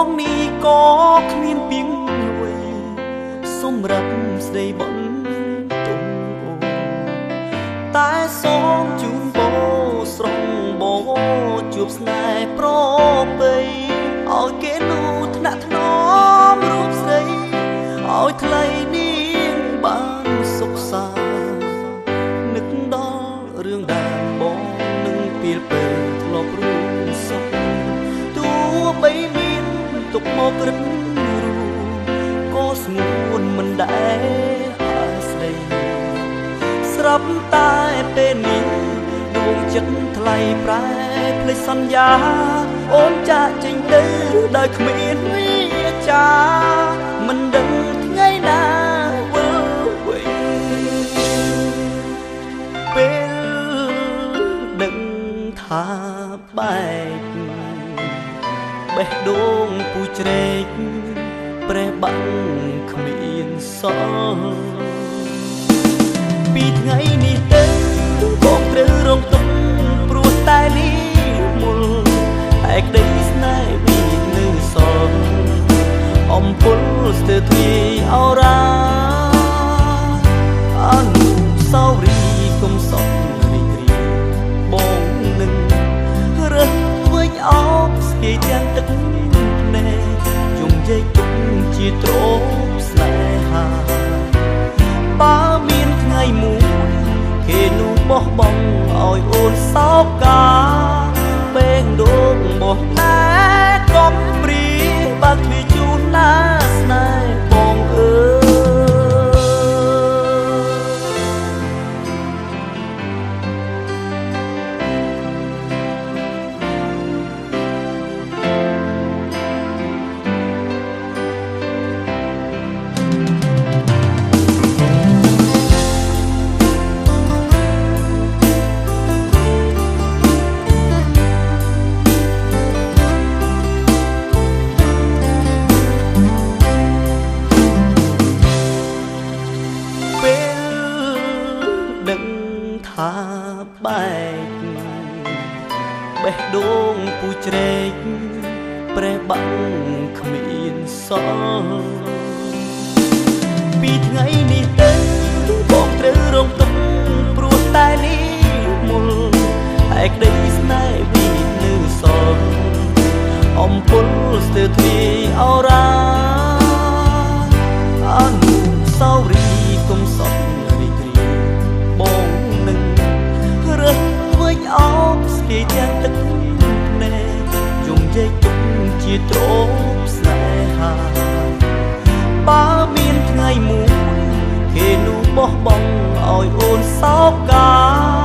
ងនេះក៏គ្មានពីងលួយសម្រាប់ស្ដីបងទុំអូតែសូមជូនបោស្រងបោជួបស្នេហ៍ប្របីឲ្យគេនោះថ្នាក់ថ្នមរូបស្រីឲ្យថ្លៃនាងបានសុខសាន្តនឹកដល់រឿងដែលបងនឹងពេលពេលធ្លាប់រួមសុខទោះបីមានទុកមករឹតរូក៏ស្ងួនមិនដែលអាស្ដីស្រាប់តែពេលនេះដួងចិត្តថ្លៃប្រែភ្លេចសន្យាអូនចាក់ចេញទៅដោយគ្មានវាចាមិនដឹងថ្ងៃណាវិលវិញពេលដឹងថាបែកបេះដូងពូជ្រែកព្រះបាំងគ្មានសល់ពីថ្ងៃនេះទៅបងត្រូវរងទុក្ខព្រោះតែលីមុលឯក្តីស្នេហ៍មាននៅសល់អំពុលស្ទើរទ្វាយអរ៉ាអនុស្សាវរីយ៍គុំសក់រីករាយបងនឹងរើសវិញអោបស្គាយទាំងទឹកភ្នែកយំយាយទុកជាទ្រពស្នេហាបើមានថ្ងៃមួយគេនោះបោះបង់ឲ្យអូនសោកកាបេងដូងបោះតែកុំព្រីបើគ្មានជូនណាស្នេហ៍បងអើថាបែកបេះដូងពូជ្រែកព្រះបាំងគ្មានសល់ពីថ្ងៃនេះទៅបងត្រូវរងទុក្ខព្រោះតែលីមុលឯក្តីស្នេហ៍មាននៅសល់អំពុលស្ទើរទ្វាយអរ៉ាអនុស្សាវរីយ៍គុំសក់រីករាយបងនឹងរើសវិញអោបស្គាយទាំងទឹកភ្នែកយំយាយទុកជាទ្រពស្នេហាបើមានថ្ងៃមួយគេនោះបោះបង់ឲ្យអូនសោកកា